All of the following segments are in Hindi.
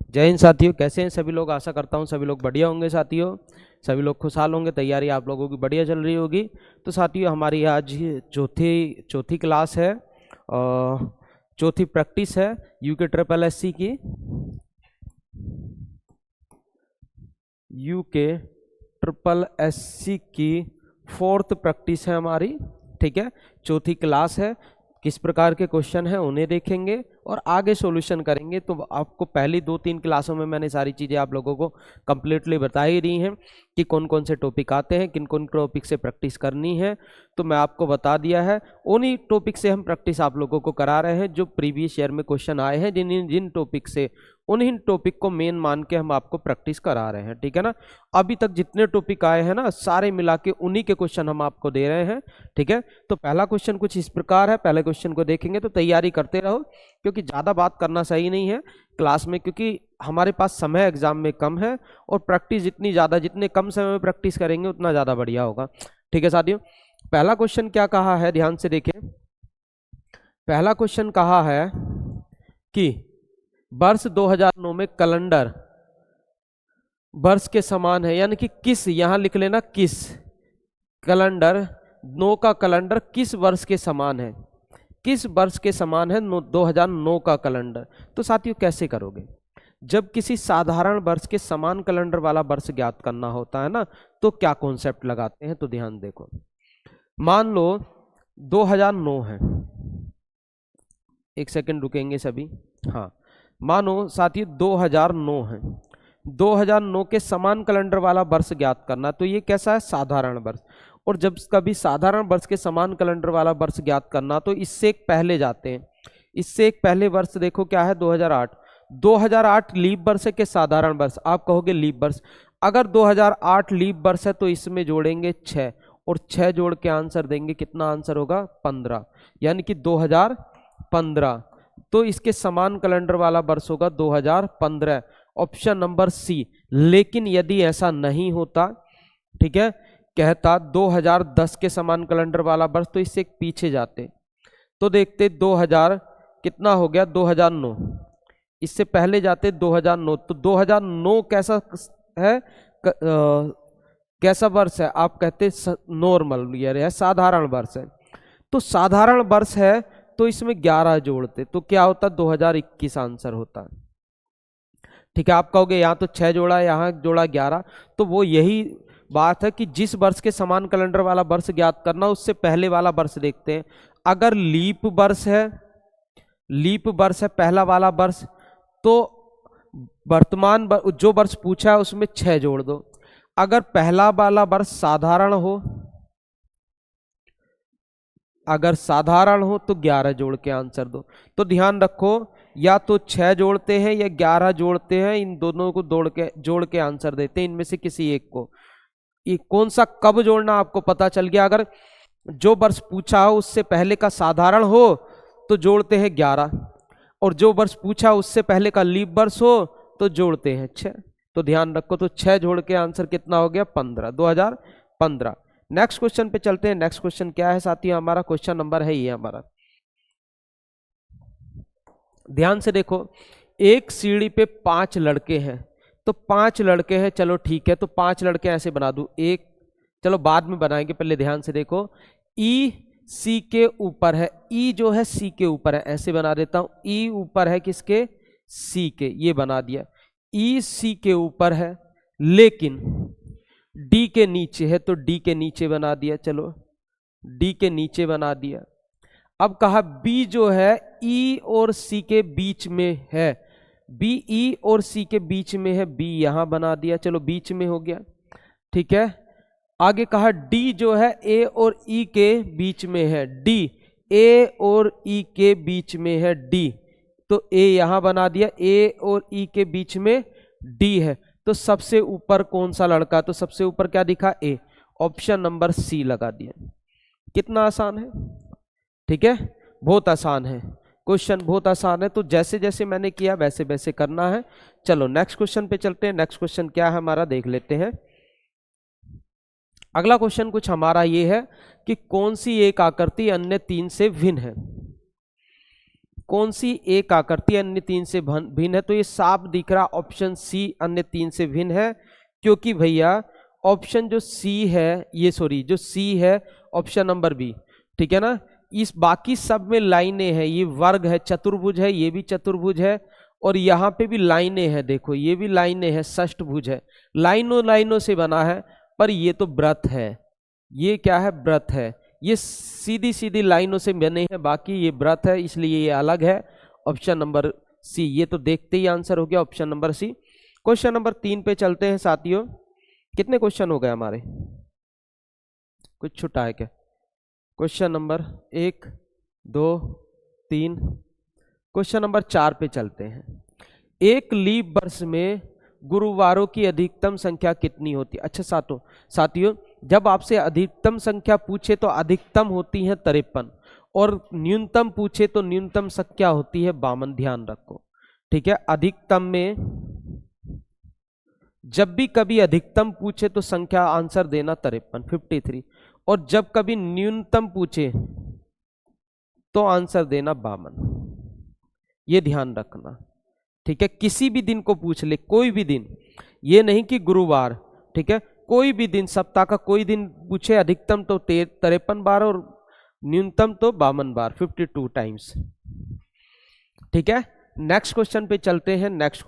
जय हिंद साथियों, कैसे हैं सभी लोग। आशा करता हूं सभी लोग बढ़िया होंगे साथियों, सभी लोग खुशहाल होंगे। तैयारी आप लोगों की बढ़िया चल रही होगी। तो साथियों, हमारी आज चौथी क्लास है और चौथी प्रैक्टिस है यूके ट्रिपल एससी की। यूके ट्रिपल एससी की फोर्थ प्रैक्टिस है हमारी, ठीक है। चौथी क्लास है। किस प्रकार के क्वेश्चन हैं उन्हें देखेंगे और आगे सॉल्यूशन करेंगे। तो आपको पहली 2-3 क्लासों में मैंने सारी चीज़ें आप लोगों को कंप्लीटली बताई दी हैं कि कौन कौन से टॉपिक आते हैं, किन कौन टॉपिक से प्रैक्टिस करनी है। तो मैं आपको बता दिया है, उन्हीं टॉपिक से हम प्रैक्टिस आप लोगों को करा रहे हैं जो प्रीवियस ईयर में क्वेश्चन आए हैं। जिन टॉपिक से, उन्हीं टॉपिक को मेन मान के हम आपको प्रैक्टिस करा रहे हैं, ठीक है ना। अभी तक जितने टॉपिक आए हैं ना, सारे मिला के उन्हीं के क्वेश्चन हम आपको दे रहे हैं, ठीक है। तो पहला क्वेश्चन कुछ इस प्रकार है, पहले क्वेश्चन को देखेंगे तो तैयारी करते रहो, क्योंकि ज़्यादा बात करना सही नहीं है क्लास में, क्योंकि हमारे पास समय एग्जाम में कम है और प्रैक्टिस जितनी ज़्यादा, जितने कम समय में प्रैक्टिस करेंगे उतना ज़्यादा बढ़िया होगा, ठीक है साथियों। पहला क्वेश्चन क्या कहा है, ध्यान से देखें। पहला क्वेश्चन कहा है कि वर्ष 2009 में कैलेंडर वर्ष के समान है, यानी कि किस, यहां लिख लेना किस, कैलेंडर 9 का कैलेंडर किस वर्ष के समान है, किस वर्ष के समान है 2009 का कैलेंडर। तो साथियों कैसे करोगे, जब किसी साधारण वर्ष के समान कैलेंडर वाला वर्ष ज्ञात करना होता है ना, तो क्या कॉन्सेप्ट लगाते हैं। तो ध्यान देखो, मान लो 2009 है, एक सेकंड रुकेंगे सभी। हाँ, मानो साथियों 2009 है, 2009 के समान कैलेंडर वाला वर्ष ज्ञात करना। तो ये कैसा है, साधारण वर्ष। और जब कभी साधारण वर्ष के समान कैलेंडर वाला वर्ष ज्ञात करना, तो इससे एक पहले जाते हैं। इससे एक पहले वर्ष देखो क्या है, 2008। 2008 लीप वर्ष है कि साधारण वर्ष, आप कहोगे लीप वर्ष। अगर 2008 लीप वर्ष है तो इसमें जोड़ेंगे 6 और 6 जोड़ के आंसर देंगे, कितना आंसर होगा, 15, यानी कि 2015। तो इसके समान कैलेंडर वाला वर्ष होगा 2015, ऑप्शन नंबर सी। लेकिन यदि ऐसा नहीं होता, ठीक है, कहता 2010 के समान कैलेंडर वाला वर्ष, तो इससे एक पीछे जाते तो देखते 2000 कितना हो गया, 2009। इससे पहले जाते 2009, तो 2009 कैसा है, कैसा वर्ष है, आप कहते नॉर्मल ईयर है, साधारण वर्ष है। तो साधारण वर्ष है तो इसमें 11 जोड़ते, तो क्या होता, 2021 आंसर होता है, ठीक है। आप कहोगे यहाँ तो 6 जोड़ा, यहाँ जोड़ा 11। तो वो यही बात है कि जिस वर्ष के समान कैलेंडर वाला वर्ष ज्ञात करना, उससे पहले वाला वर्ष देखते हैं। अगर लीप वर्ष है, लीप वर्ष है पहला वाला वर्ष, तो वर्तमान जो वर्ष पूछा है उसमें 6 जोड़ दो। अगर पहला वाला वर्ष साधारण हो, अगर साधारण हो तो 11 जोड़ के आंसर दो। तो ध्यान रखो, या तो 6 जोड़ते हैं या 11 जोड़ते हैं, इन दोनों को जोड़ के आंसर देते हैं, इनमें से किसी एक को। ये कौन सा कब जोड़ना आपको पता चल गया। अगर जो वर्ष पूछा हो उससे पहले का साधारण हो तो जोड़ते हैं 11, और जो वर्ष पूछा उससे पहले का लीप वर्ष हो तो जोड़ते हैं 6। तो ध्यान रखो, तो 6 जोड़ के आंसर कितना हो गया, 15, 2015। नेक्स्ट क्वेश्चन पे चलते हैं। नेक्स्ट क्वेश्चन क्या है साथियों, हमारा क्वेश्चन नंबर है ये हमारा, ध्यान से देखो। एक सीढ़ी पे 5 लड़के हैं, तो 5 लड़के हैं, चलो ठीक है, तो 5 लड़के ऐसे बना दूं, एक, चलो बाद में बनाएंगे, पहले ध्यान से देखो। ई सी के ऊपर है, ई जो है सी के ऊपर है, ऐसे बना देता हूं। ई ऊपर है किसके, सी के, ये बना दिया। ई सी के ऊपर है लेकिन डी के नीचे है, तो डी के नीचे बना दिया, चलो डी के नीचे बना दिया। अब कहा बी जो है ई और सी के बीच में है, बी ई और सी के बीच में है, बी यहां बना दिया, चलो बीच में हो गया, ठीक है। आगे कहा डी जो है ए और ई के बीच में है, डी ए और ई के बीच में है, डी, तो ए यहां बना दिया, ए और ई के बीच में डी है। तो सबसे ऊपर कौन सा लड़का, तो सबसे ऊपर क्या दिखा, ए, ऑप्शन नंबर सी लगा दिया। कितना आसान है, ठीक है, बहुत आसान है क्वेश्चन, बहुत आसान है। तो जैसे जैसे मैंने किया वैसे वैसे करना है। चलो नेक्स्ट क्वेश्चन पे चलते हैं। नेक्स्ट क्वेश्चन क्या है हमारा, देख लेते हैं। अगला क्वेश्चन कुछ हमारा ये है कि कौन सी एक आकृति अन्य 3 से भिन्न है। कौन सी एक आकृति अन्य तीन से भिन्न है? तो ये साफ दिख रहा ऑप्शन सी अन्य तीन से भिन्न है, क्योंकि भैया ऑप्शन जो सी है, ये सॉरी जो सी है ऑप्शन नंबर बी, ठीक है ना, इस बाकी सब में लाइनें हैं, ये वर्ग है, चतुर्भुज है, ये भी चतुर्भुज है, और यहाँ पे भी लाइनें हैं, देखो ये भी लाइनें हैं, षष्ठभुज है, लाइनों लाइनों से बना है, पर ये तो व्रत है, ये क्या है? व्रत है, ये सीधी सीधी लाइनों से बने हैं, बाकी ये व्रत है, इसलिए ये अलग है। ऑप्शन नंबर सी, ये तो देखते ही आंसर हो गया option number C. Question number 3 पे चलते हैं साथियों। कितने क्वेश्चन हो गए हमारे? कुछ छुटा है क्या? क्वेश्चन नंबर 1 2 3, क्वेश्चन नंबर 4 पे चलते हैं। एक लीप वर्ष में गुरुवारों की अधिकतम संख्या कितनी होती है? अच्छा साथियों, जब आपसे अधिकतम संख्या पूछे तो अधिकतम होती है 53, और न्यूनतम पूछे तो न्यूनतम संख्या होती है 52, ध्यान रखो, ठीक है। अधिकतम में जब भी कभी अधिकतम पूछे तो संख्या आंसर देना 53, और जब कभी न्यूनतम पूछे तो आंसर देना 52, ये ध्यान रखना, ठीक है। किसी भी दिन को पूछ ले, कोई भी दिन, ये नहीं कि गुरुवार, ठीक है, कोई भी दिन, सप्ताह का कोई दिन पूछे, अधिकतम तो 53 बार और न्यूनतम तो 52 बार, 52 टाइम्स, ठीक है। नेक्स्ट क्वेश्चन पे चलते हैं। नेक्स्ट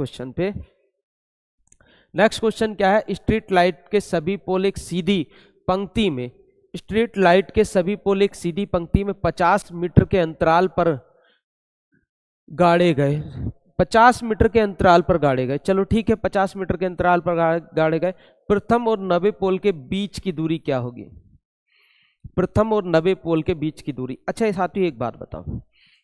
क्वेश्चन क्या है? स्ट्रीट लाइट के सभी पोल एक सीधी पंक्ति में, स्ट्रीट लाइट के सभी पोल एक सीधी पंक्ति में 50 मीटर के अंतराल पर गाड़े गए, 50 मीटर के अंतराल पर गाड़े गए, चलो ठीक है, 50 मीटर के अंतराल पर गाड़े गए। प्रथम और 90 पोल के बीच की दूरी क्या होगी? प्रथम और 90 पोल के बीच की दूरी। अच्छा साथियों एक बात बताओ,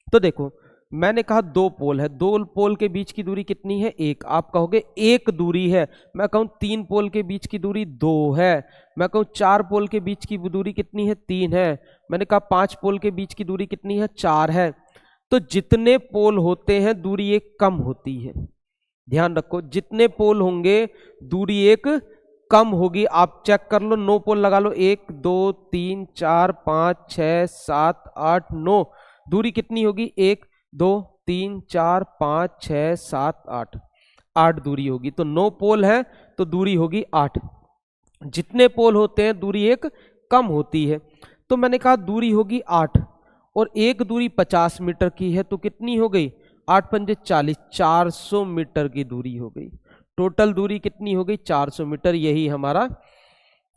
तो देखो मैंने कहा 2 पोल है, 2 पोल के बीच की दूरी कितनी है? 1। आप कहोगे 1 दूरी है, मैं कहूँ 3 पोल के बीच की दूरी 2 है, मैं कहूँ 4 पोल के बीच की दूरी कितनी है? 3 है, मैंने कहा 5 पोल के बीच की दूरी कितनी है? 4 है। तो जितने पोल होते हैं दूरी एक कम होती है, ध्यान रखो, जितने पोल होंगे दूरी एक कम होगी। आप चेक कर लो, 9 पोल लगा लो, 1 2 3 4 5 6 7 8 9, दूरी कितनी होगी? 1 2 3 4 5 6 7 8, 8 दूरी होगी। तो 9 पोल है तो दूरी होगी 8, जितने पोल होते हैं दूरी एक कम होती है। तो मैंने कहा दूरी होगी 8, और एक दूरी 50 मीटर की है, तो कितनी हो गई? 8 पंजे 40, 400 मीटर की दूरी हो गई। टोटल दूरी कितनी हो गई? 400 मीटर, यही हमारा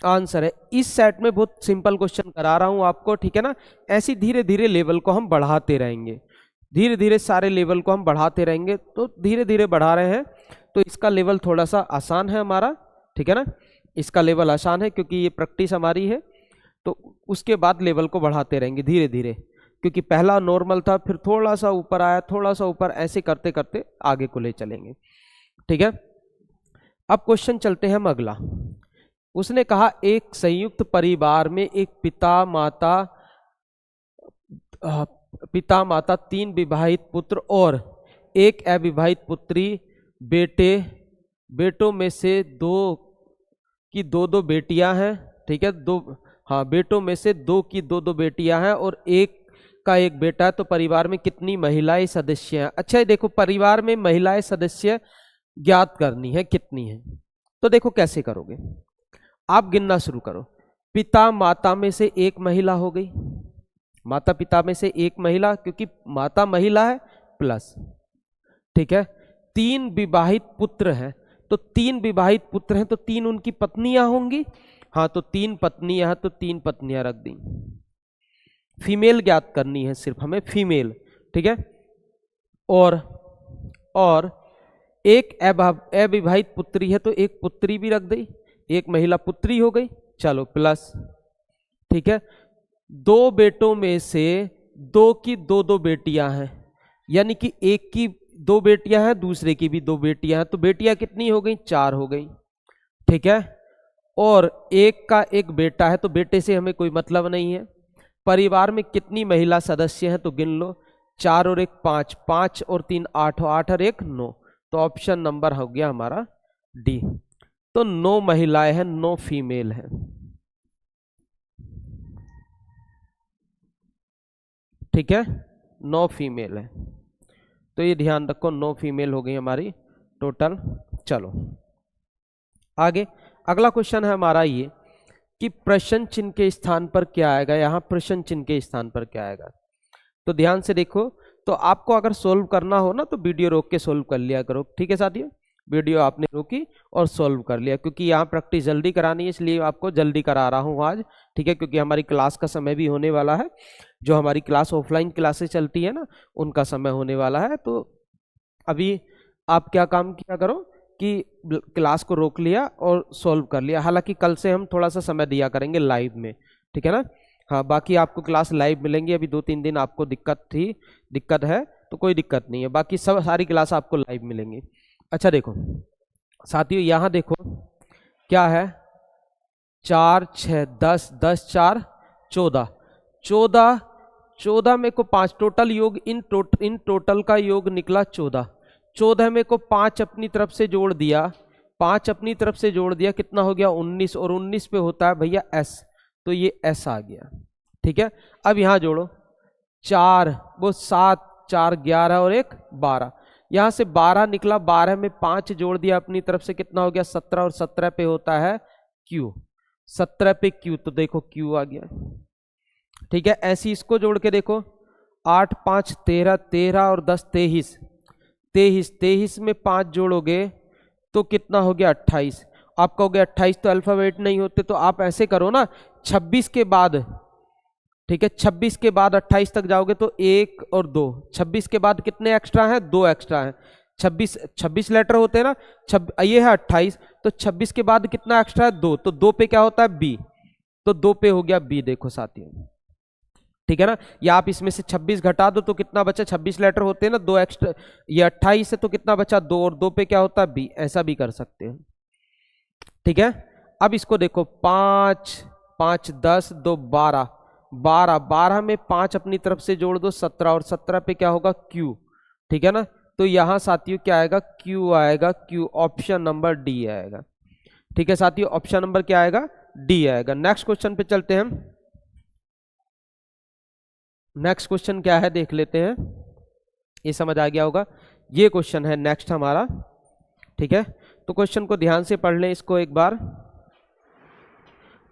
आंसर है। इस सेट में बहुत सिंपल क्वेश्चन करा रहा हूं आपको, ठीक है ना। ऐसी धीरे धीरे लेवल को हम बढ़ाते रहेंगे, धीरे धीरे सारे लेवल को हम बढ़ाते रहेंगे, तो धीरे धीरे बढ़ा रहे हैं। तो इसका लेवल थोड़ा सा आसान है हमारा, ठीक है ना, इसका लेवल आसान है क्योंकि ये प्रैक्टिस हमारी है। तो उसके बाद लेवल को बढ़ाते रहेंगे धीरे धीरे, क्योंकि पहला नॉर्मल था, फिर थोड़ा सा ऊपर आया, थोड़ा सा ऊपर, ऐसे करते करते आगे को ले चलेंगे, ठीक है। अब क्वेश्चन चलते हैं हम अगला। उसने कहा एक संयुक्त परिवार में एक पिता माता 3 विवाहित पुत्र और एक अविवाहित पुत्री, बेटों में से 2 की 2 बेटियां हैं, ठीक है, बेटों में से 2 की 2 बेटियां हैं और एक का एक बेटा है। तो परिवार में कितनी महिलाएं सदस्य हैं? अच्छा देखो, परिवार में महिलाएं सदस्य ज्ञात करनी है, कितनी है? तो देखो कैसे करोगे, आप गिनना शुरू करो। पिता माता में से एक महिला हो गई, माता पिता में से एक महिला, क्योंकि माता महिला है प्लस, ठीक है। 3 विवाहित पुत्र हैं, तो 3 विवाहित पुत्र हैं तो 3 उनकी पत्नियां होंगी, हाँ, तो 3 पत्नियां हैं तो 3 पत्नियां रख दी। फीमेल ज्ञात करनी है सिर्फ हमें, फीमेल, ठीक है। और एक अविवाहित पुत्री है तो एक पुत्री भी रख दी, एक महिला पुत्री हो गई, चलो प्लस, ठीक है। 2 बेटों में से 2 की 2 बेटियां हैं, यानी कि एक की 2 बेटियां हैं, दूसरे की भी 2 बेटियां हैं, तो बेटियां कितनी हो गई? 4 हो गई, ठीक है। और एक का एक बेटा है, तो बेटे से हमें कोई मतलब नहीं है। परिवार में कितनी महिला सदस्य हैं? तो गिन लो, 4 और 1 5, 5 और 3 8, 8 और 1 9, तो ऑप्शन नंबर हो गया हमारा डी। तो 9 महिलाएं हैं, 9 फीमेल हैं, ठीक है, 9 फीमेल है। तो ये ध्यान रखो 9 फीमेल हो गई हमारी टोटल। चलो आगे अगला क्वेश्चन है हमारा ये कि प्रश्न चिन्ह के स्थान पर क्या आएगा, यहाँ प्रश्न चिन्ह के स्थान पर क्या आएगा। तो ध्यान से देखो, तो आपको अगर सोल्व करना हो ना तो वीडियो रोक के सोल्व कर लिया करो, ठीक है साथियों। वीडियो आपने रोकी और सोल्व कर लिया, क्योंकि यहाँ प्रैक्टिस जल्दी करानी है इसलिए आपको जल्दी करा रहा हूँ आज, ठीक है। क्योंकि हमारी क्लास का समय भी होने वाला है, जो हमारी क्लास ऑफलाइन क्लासेस चलती है ना उनका समय होने वाला है। तो अभी आप क्या काम किया करो कि क्लास को रोक लिया और सोल्व कर लिया। हालांकि कल से हम थोड़ा सा समय दिया करेंगे लाइव में, ठीक है ना। हाँ, बाकी आपको क्लास लाइव मिलेंगी। अभी 2-3 दिन आपको दिक्कत है तो कोई दिक्कत नहीं है, बाकी सब सारी क्लास आपको लाइव मिलेंगी। अच्छा देखो साथियों, यहाँ देखो क्या है, 4 6 10 10 4 14 14 14 में को 5 टोटल योग, इन टोटल का योग निकला 14। 14 में को 5 अपनी तरफ से जोड़ दिया, 5 अपनी तरफ से जोड़ दिया, कितना हो गया 19, और 19 पे होता है भैया S, तो ये S आ गया, ठीक है। अब यहाँ जोड़ो 4 वो 7 4 11 और 1 12, यहाँ से 12 निकला, 12 में 5 जोड़ दिया अपनी तरफ से, कितना हो गया 17, और 17 पे होता है Q, 17 पे Q, तो देखो Q आ गया, ठीक है। ऐसी इसको जोड़ के देखो 8 5 13 13 और 10 23 23 23 में 5 जोड़ोगे तो कितना हो गया 28। आप कहोगे 28 तो अल्फाबेट नहीं होते, तो आप ऐसे करो ना 26 के बाद, ठीक है, 26 के बाद 28 तक जाओगे तो 1 और 2, 26 के बाद कितने एक्स्ट्रा हैं 2 एक्स्ट्रा हैं, 26 लेटर होते हैं ना, ये है 28, तो 26 के बाद कितना एक्स्ट्रा है 2, तो 2 पे क्या होता है B, तो 2 पे हो गया B, देखो साथियों, ठीक है ना। या आप इसमें से 26 घटा दो तो कितना बचा, 26 लेटर होते हैं ना 2 एक्स्ट्रा, ये 28 है तो कितना बचा 2, और 2 पे क्या होता है B, ऐसा भी कर सकते हैं, ठीक है। अब इसको देखो 5 5 10 2 12 12 12 में 5 अपनी तरफ से जोड़ दो 17, और 17 पे क्या होगा Q, ठीक है ना। तो यहां साथियों क्या आएगा Q आएगा, Q ऑप्शन नंबर D आएगा, ठीक है साथियों, ऑप्शन नंबर क्या आएगा D आएगा। नेक्स्ट क्वेश्चन पे चलते हैं। नेक्स्ट क्वेश्चन क्या है देख लेते हैं, ये समझ आ गया होगा, ये क्वेश्चन है नेक्स्ट हमारा, ठीक है। तो क्वेश्चन को ध्यान से पढ़ लें इसको एक बार।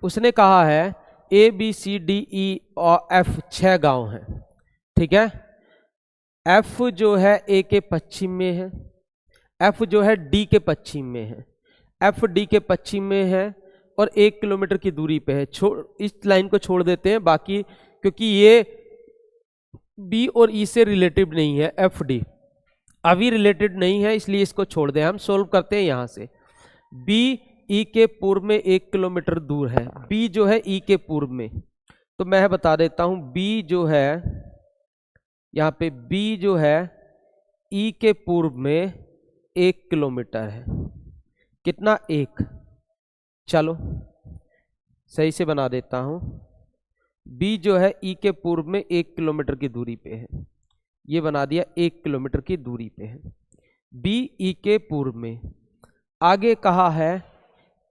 उसने कहा है ABCDE और F 6 गांव हैं, ठीक है। F जो है A के पश्चिम में है, F जो है D के पश्चिम में है, F D के पश्चिम में है और 1 किलोमीटर की दूरी पे है। इस लाइन को छोड़ देते हैं, बाकी क्योंकि ये B और E से रिलेटिव नहीं है, FD अभी रिलेटेड नहीं है, इसलिए इसको छोड़ दें। हम सोल्व करते हैं यहाँ से। B E के पूर्व में 1 किलोमीटर दूर है, B जो है E के पूर्व में, तो मैं बता देता हूं B जो है यहाँ पे B जो है E के पूर्व में 1 किलोमीटर है, कितना 1, चलो सही से बना देता हूं। B जो है E के पूर्व में 1 किलोमीटर की दूरी पे है, ये बना दिया 1 किलोमीटर की दूरी पे है B E के पूर्व में। आगे कहा है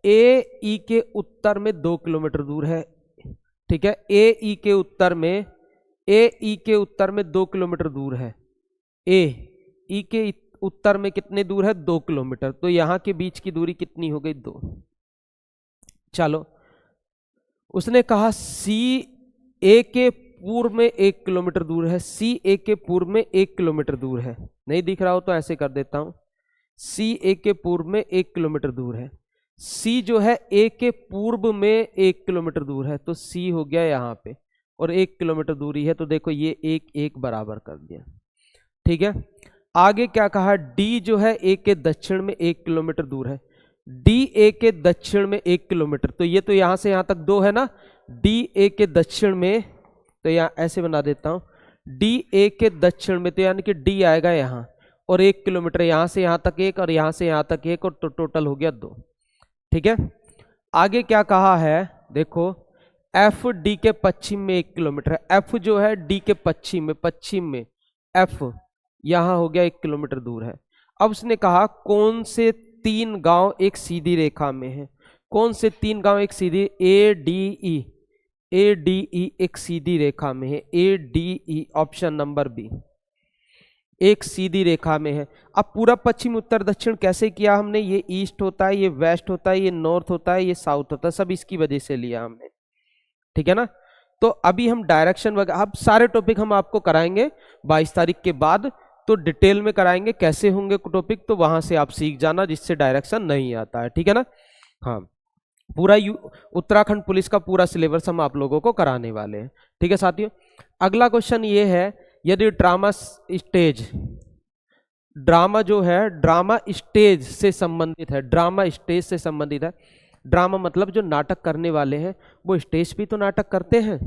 A E के उत्तर में 2 किलोमीटर दूर है, ठीक है। A E के उत्तर में 2 किलोमीटर दूर है, A E के उत्तर में कितने दूर है 2 किलोमीटर, तो यहां के बीच की दूरी कितनी हो गई 2। चलो उसने कहा C A के पूर्व में 1 किलोमीटर दूर है, C A के पूर्व में 1 किलोमीटर दूर है, नहीं दिख रहा हो तो ऐसे कर देता हूं, C A के पूर्व में 1 किलोमीटर दूर है, C जो है A के पूर्व में 1 किलोमीटर दूर है, तो C हो गया यहाँ पे, और 1 किलोमीटर दूरी है, तो देखो ये 1 1 बराबर कर दिया, ठीक है। आगे क्या कहा, D जो है A के दक्षिण में 1 किलोमीटर दूर है, D A के दक्षिण में 1 किलोमीटर, तो ये तो यहां से यहां तक 2 है ना, D A के दक्षिण में, तो यहाँ ऐसे बना देता हूं, D A के दक्षिण में, तो यानी कि D आएगा यहाँ, और 1 किलोमीटर यहां से यहां तक 1 और यहां से यहां तक 1, और तो टोटल हो गया 2, ठीक है। आगे क्या कहा है देखो, F D के पश्चिम में 1 किलोमीटर है, F जो है D के पश्चिम में F यहां हो गया 1 किलोमीटर दूर है। अब उसने कहा कौन से 3 गांव एक सीधी रेखा में है, कौन से 3 गांव एक सीधी, ADE एक सीधी रेखा में है, ADE ऑप्शन नंबर B, एक सीधी रेखा में है। अब पूरा पश्चिम उत्तर दक्षिण कैसे किया हमने, ये ईस्ट होता है, ये वेस्ट होता है, ये नॉर्थ होता है, ये साउथ होता है, सब इसकी वजह से लिया हमने, ठीक है ना। तो अभी हम डायरेक्शन वगैरह, अब सारे टॉपिक हम आपको कराएंगे 22 तारीख के बाद, तो डिटेल में कराएंगे कैसे होंगे टॉपिक, तो वहां से आप सीख जाना जिससे डायरेक्शन नहीं आता है, ठीक है ना। हाँ, पूरा उत्तराखंड पुलिस का पूरा सिलेबस हम आप लोगों को कराने वाले हैं, ठीक है साथियों। अगला क्वेश्चन ये है, यदि ड्रामा स्टेज, ड्रामा जो है ड्रामा स्टेज से संबंधित है, ड्रामा स्टेज से संबंधित है, ड्रामा मतलब जो नाटक करने वाले हैं वो स्टेज पे तो नाटक करते हैं,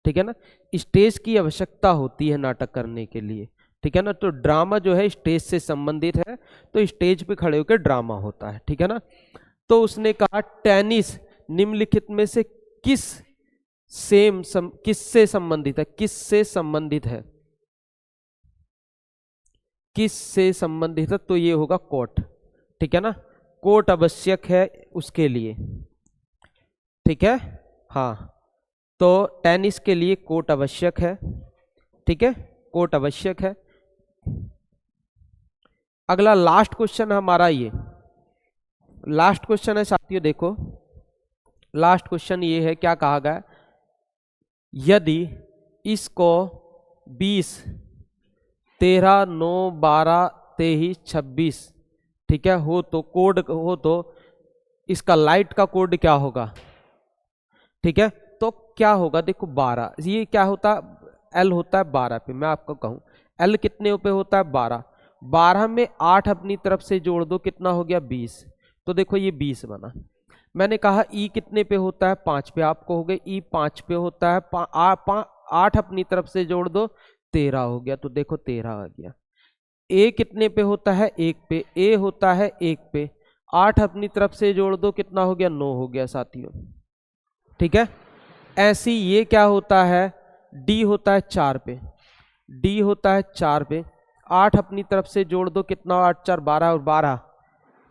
ठीक है ना, स्टेज की आवश्यकता होती है नाटक करने के लिए, ठीक है ना। तो ड्रामा जो है स्टेज से संबंधित है, तो स्टेज पे खड़े होकर ड्रामा होता है, ठीक है ना। तो उसने कहा टेनिस निम्नलिखित में से किससे संबंधित है, किससे संबंधित है, किससे संबंधित है, तो ये होगा कोर्ट, ठीक है ना, कोर्ट आवश्यक है उसके लिए, ठीक है। हाँ, तो टेनिस के लिए कोर्ट आवश्यक है, ठीक है, कोर्ट आवश्यक है। अगला लास्ट क्वेश्चन हमारा, ये लास्ट क्वेश्चन है साथियों, देखो लास्ट क्वेश्चन ये है, क्या कहा गया, यदि इसको 20, 13, 9, 12, 23, 26, ठीक है, हो तो कोड हो तो इसका लाइट का कोड क्या होगा, ठीक है। तो क्या होगा, देखो 12, ये क्या होता है, एल होता है 12 पे, मैं आपको कहूं एल कितने पे होता है 12, 12 में 8 अपनी तरफ से जोड़ दो, कितना हो गया 20, तो देखो ये 20 बना। मैंने कहा ई कितने पे होता है 5 पे, आपको हो गया ई 5 पे होता है, 8 अपनी तरफ से जोड़ दो 13 हो गया, तो देखो 13 आ गया। ए कितने पे होता है 1 पे, ए होता है 1 पे, 8 अपनी तरफ से जोड़ दो, कितना हो गया 9 हो गया साथियों, ठीक है। ऐसी ये क्या होता है, डी होता है 4 पे, डी होता है 4 पे, 8 अपनी तरफ से जोड़ दो, कितना 8 4 12 और 12,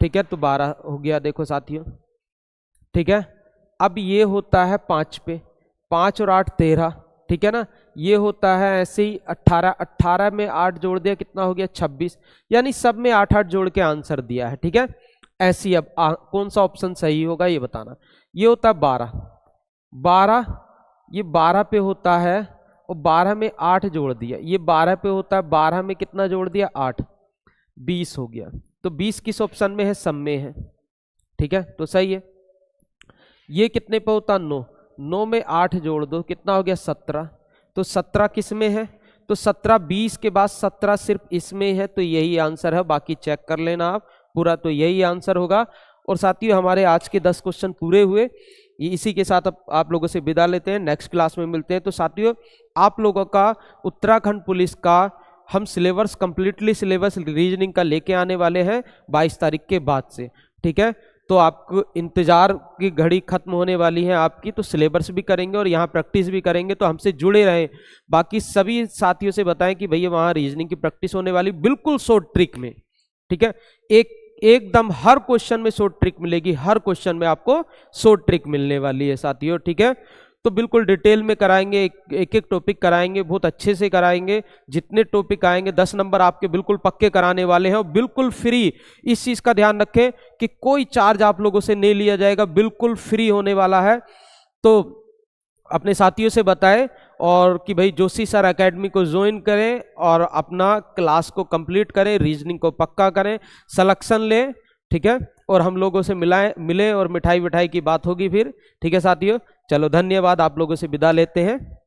ठीक है, तो 12 हो गया देखो साथियों, ठीक है। अब ये होता है 5 पे, 5 और 8 13, ठीक है ना। ये होता है ऐसे ही 18, 18 में 8 जोड़ दिया, कितना हो गया 26, यानी सब में 8 8 जोड़ के आंसर दिया है, ठीक है। ऐसी अब कौन सा ऑप्शन सही होगा ये बताना। ये होता है 12, 12, ये 12 पे होता है और 12 में 8 जोड़ दिया, ये 12 पे होता है, 12 में कितना जोड़ दिया 8, 20 हो गया। तो 20 किस ऑप्शन में है, सब में है, ठीक है, तो सही है। ये कितने पे होता है 9, 9 में 8 जोड़ दो, कितना हो गया 17, तो 17 किस में है, तो 17 20 के बाद 17 सिर्फ इसमें है, तो यही आंसर है, बाकी चेक कर लेना आप पूरा, तो यही आंसर होगा। और साथियों हमारे आज के 10 क्वेश्चन पूरे हुए, ये इसी के साथ आप लोगों से विदा लेते हैं, नेक्स्ट क्लास में मिलते हैं। तो साथियों आप लोगों का उत्तराखंड पुलिस का हम सिलेबस कंप्लीटली सिलेबस रीजनिंग का लेके आने वाले हैं 22 तारीख के बाद से, ठीक है। तो आपको इंतजार की घड़ी खत्म होने वाली है आपकी, तो सिलेबस भी करेंगे और यहाँ प्रैक्टिस भी करेंगे, तो हमसे जुड़े रहें। बाकी सभी साथियों से बताएं कि भैया वहाँ रीजनिंग की प्रैक्टिस होने वाली बिल्कुल शॉर्ट ट्रिक में, ठीक है, एकदम हर क्वेश्चन में शॉर्ट ट्रिक मिलेगी, हर क्वेश्चन में आपको शॉर्ट ट्रिक मिलने वाली है साथियों, ठीक है। तो बिल्कुल डिटेल में कराएंगे, एक एक टॉपिक कराएंगे, बहुत अच्छे से कराएंगे, जितने टॉपिक आएंगे 10 नंबर आपके बिल्कुल पक्के कराने वाले हैं, और बिल्कुल फ्री। इस चीज का ध्यान रखें कि कोई चार्ज आप लोगों से नहीं लिया जाएगा, बिल्कुल फ्री होने वाला है। तो अपने साथियों से बताएं और कि भाई जोशी सर एकेडमी को ज्वाइन करें और अपना क्लास को कंप्लीट करें, रीजनिंग को पक्का करें, सिलेक्शन लें, ठीक है। और हम लोगों से मिलें और मिठाई विठाई की बात होगी फिर, ठीक है साथियों। चलो धन्यवाद, आप लोगों से विदा लेते हैं।